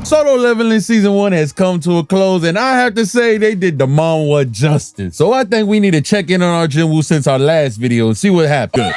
Solo leveling season 1 has come to a close, and I have to say they did the manhwa justice. So I think we need to check in on our Jinwoo since our last video and see what happened.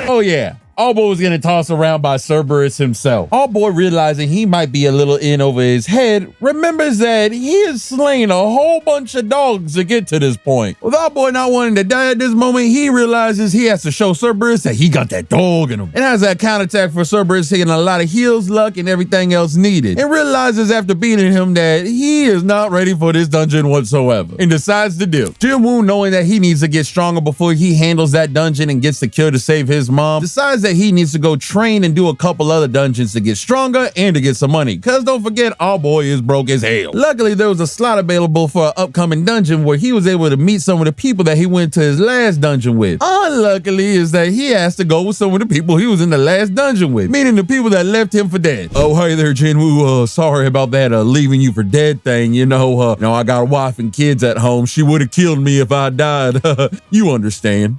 Oh yeah. Allboy was getting tossed around by Cerberus himself. Allboy, realizing he might be a little in over his head, remembers that he has slain a whole bunch of dogs to get to this point. With Allboy not wanting to die at this moment, he realizes he has to show Cerberus that he got that dog in him, and has that counterattack for Cerberus taking a lot of heals, luck, and everything else needed, and realizes after beating him that he is not ready for this dungeon whatsoever, and decides to dip. Jinwoo, knowing that he needs to get stronger before he handles that dungeon and gets the kill to save his mom, decides that he needs to go train and do a couple other dungeons to get stronger and to get some money, cause don't forget, Allboy is broke as hell. Luckily, there was a slot available for an upcoming dungeon where he was able to meet some of the people that he went to his last dungeon with. Unluckily is that he has to go with some of the people he was in the last dungeon with, meaning the people that left him for dead. Oh, hey there, Jinwoo, sorry about that leaving you for dead thing, you know, I got a wife and kids at home. She would have killed me if I died. You understand.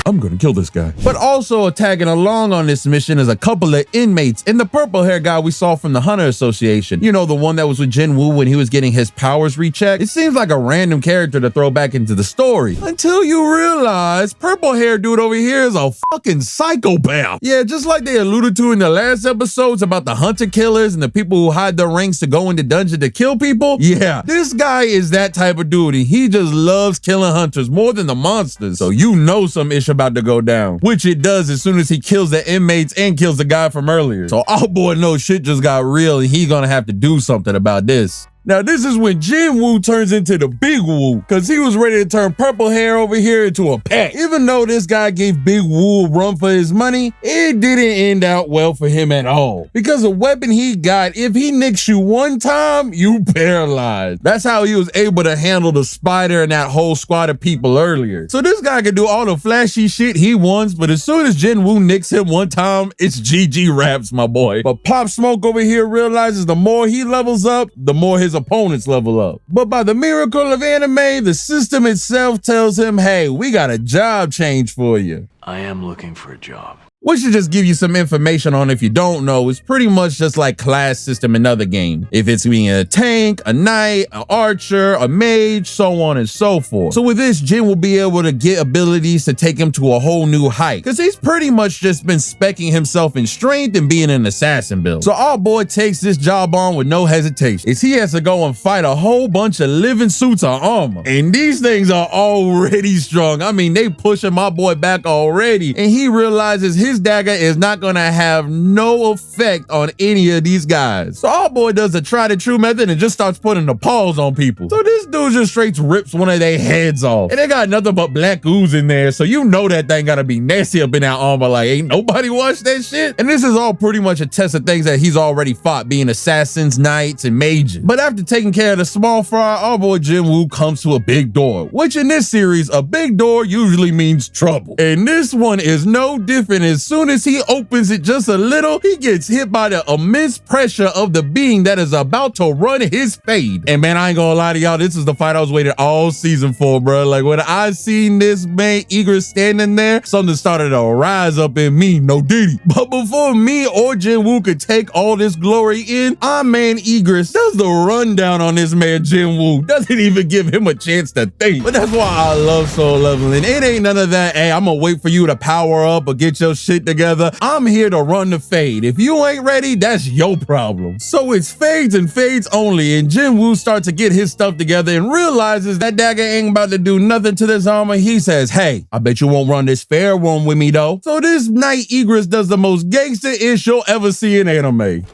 I'm gonna kill this guy. But also tagging along on this mission is a couple of inmates and the purple hair guy we saw from the Hunter Association. You know, the one that was with Jinwoo when he was getting his powers rechecked. It seems like a random character to throw back into the story until you realize purple hair dude over here is a fucking psychopath. Yeah, just like they alluded to in the last episodes about the hunter killers and the people who hide their ranks to go into dungeon to kill people. Yeah, this guy is that type of dude, and he just loves killing hunters more than the monsters. So you know some issue about to go down, which it does as soon as he kills the inmates and kills the guy from earlier. So Allboy knows shit just got real and he's gonna have to do something about this. Now this is when Jinwoo turns into the Big Woo, cause he was ready to turn purple hair over here into a pet. Even though this guy gave Big Woo a run for his money, it didn't end out well for him at all. Because the weapon he got, if he nicks you one time, you paralyzed. That's how he was able to handle the spider and that whole squad of people earlier. So this guy can do all the flashy shit he wants, but as soon as Jinwoo nicks him one time, it's GG raps, my boy. But Pop Smoke over here realizes the more he levels up, the more his opponents level up. But by the miracle of anime, the system itself tells him, hey, we got a job change for you. I am looking for a job. We should just give you some information on if you don't know. It's pretty much just like class system in other games. If it's being a tank, a knight, an archer, a mage, so on and so forth. So with this, Jin will be able to get abilities to take him to a whole new height, because he's pretty much just been speccing himself in strength and being an assassin build. So Allboy takes this job on with no hesitation, as he has to go and fight a whole bunch of living suits of armor. And these things are already strong. I mean, they pushing my boy back already, and he realizes his dagger is not gonna have no effect on any of these guys. So Allboy does the tried and true method and just starts putting the paws on people. So this dude just straight rips one of their heads off. And they got nothing but black ooze in there, so you know that thing gotta be nasty up in that armor, like ain't nobody watched that shit. And this is all pretty much a test of things that he's already fought, being assassins, knights, and mages. But after taking care of the small fry, Allboy Jinwoo comes to a big door, which in this series, a big door usually means trouble. And this one is no different. As soon as he opens it just a little, he gets hit by the immense pressure of the being that is about to run his fade. And man, I ain't gonna lie to y'all, this is the fight I was waiting all season for, bro. Like when I seen this man Igris standing there, something started to rise up in me, no diddy. But before me or Jinwoo could take all this glory in, our man Igris does the rundown on this man Jinwoo. Doesn't even give him a chance to think. But that's why I love soul leveling. It ain't none of that, hey, I'm gonna wait for you to power up or get your shit together. I'm here to run the fade. If you ain't ready, that's your problem. So it's fades and fades only, and Jinwoo starts to get his stuff together and realizes that dagger ain't about to do nothing to this armor. He says, hey, I bet you won't run this fair one with me though. So this night Igris does the most gangster-ish you'll ever see in anime.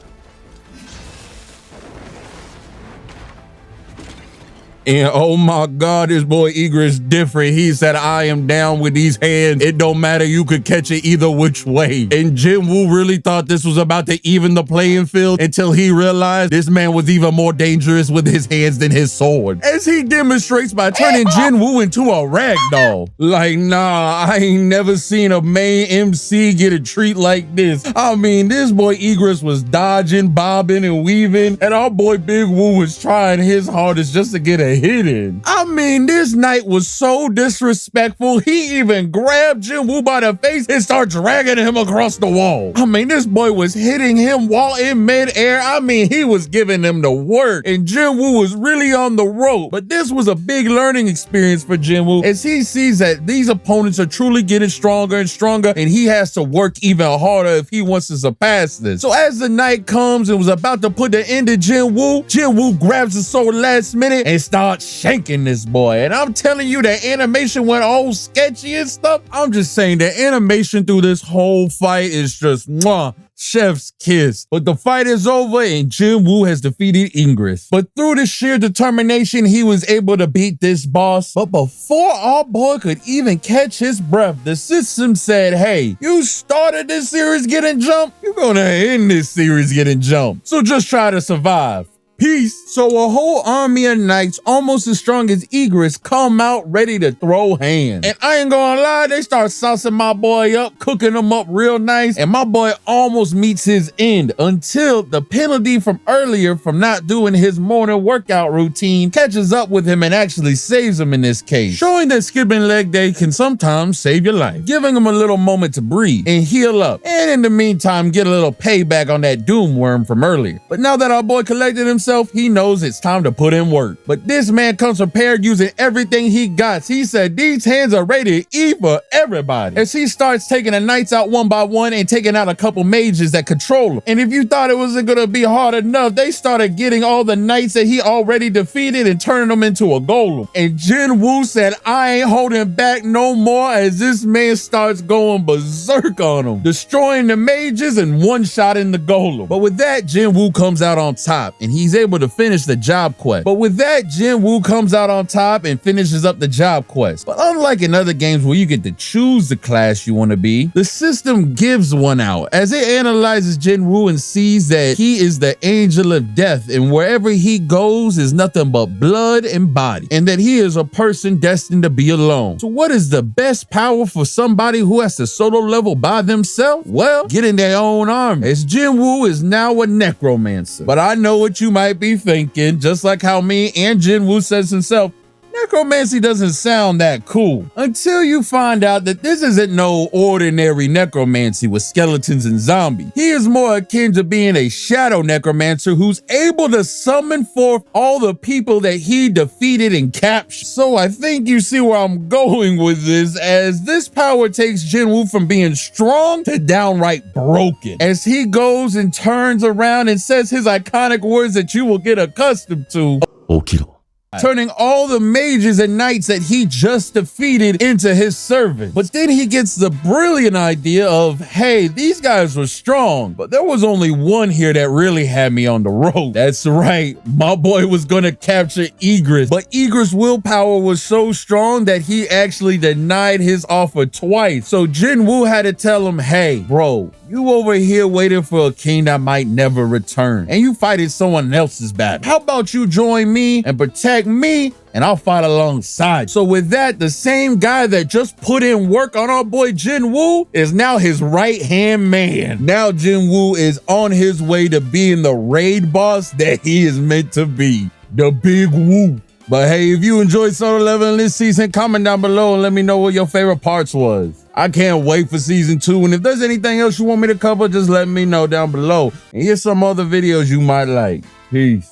And oh my God, this boy Igris different. He said, I am down with these hands. It don't matter, you could catch it either which way. And Jinwoo really thought this was about to even the playing field until he realized this man was even more dangerous with his hands than his sword, as he demonstrates by turning Jinwoo into a ragdoll. Like, nah, I ain't never seen a main MC get a treat like this. I mean, this boy Igris was dodging, bobbing, and weaving, and our boy Big Woo was trying his hardest just to get a hit in. I mean, this knight was so disrespectful, he even grabbed Jinwoo by the face and started dragging him across the wall. I mean, this boy was hitting him while in midair. I mean, he was giving him the work, and Jinwoo was really on the rope. But this was a big learning experience for Jinwoo, as he sees that these opponents are truly getting stronger and stronger, and he has to work even harder if he wants to surpass this. So as the night comes and was about to put the end to Jinwoo, Jinwoo grabs the sword last minute and starts shanking this boy. And I'm telling you, the animation went all sketchy and stuff. I'm just saying, the animation through this whole fight is just mwah. Chef's kiss. But the fight is over and Jinwoo has defeated Igris. But through the sheer determination, he was able to beat this boss. But before our boy could even catch his breath, the system said, hey, you started this series getting jumped, you're gonna end this series getting jumped. So just try to survive. Peace. So a whole army of knights, almost as strong as Igris, come out ready to throw hands. And I ain't gonna lie, they start saucing my boy up, cooking him up real nice, and my boy almost meets his end until the penalty from earlier from not doing his morning workout routine catches up with him and actually saves him in this case, showing that skipping leg day can sometimes save your life, giving him a little moment to breathe and heal up, and in the meantime get a little payback on that doom worm from earlier. But now that our boy collected himself, he knows it's time to put in work. But this man comes prepared using everything he got. He said these hands are ready to eat for everybody, as he starts taking the knights out one by one and taking out a couple mages that control him. And if you thought it wasn't gonna be hard enough, they started getting all the knights that he already defeated and turning them into a golem. And Jinwoo said, I ain't holding back no more, as this man starts going berserk on them, destroying the mages and one-shotting the golem. But with that, Jinwoo comes out on top and he's able to finish the job quest. But with that, Jinwoo comes out on top and finishes up the job quest. But unlike in other games where you get to choose the class you want to be, the system gives one out, as it analyzes Jinwoo and sees that he is the angel of death, and wherever he goes is nothing but blood and body, and that he is a person destined to be alone. So what is the best power for somebody who has to solo level by themselves? Well, getting their own army, as Jinwoo is now a necromancer. But I know what you might be thinking, just like how me and Jinwoo says himself, necromancy doesn't sound that cool, until you find out that this isn't no ordinary necromancy with skeletons and zombies. He is more akin to being a shadow necromancer who's able to summon forth all the people that he defeated and captured. So I think you see where I'm going with this, as this power takes Jinwoo from being strong to downright broken, as he goes and turns around and says his iconic words that you will get accustomed to, Okiro. turning all the mages and knights that he just defeated into his service. But then he gets the brilliant idea of, hey, these guys were strong, but there was only one here that really had me on the rope. That's right, my boy was gonna capture Igris, but Igris' willpower was so strong that he actually denied his offer twice. So Jinwoo had to tell him, hey, bro, you over here waiting for a king that might never return, and you fighting someone else's battle. How about you join me and protect me, and I'll fight alongside. So with that, the same guy that just put in work on our boy Jinwoo is now his right-hand man. Now Jinwoo is on his way to being the raid boss that he is meant to be, the Big Woo. But hey, if you enjoyed solo leveling this season, comment down below and let me know what your favorite parts was. I can't wait for season 2, and if there's anything else you want me to cover, just let me know down below. And here's some other videos you might like. Peace.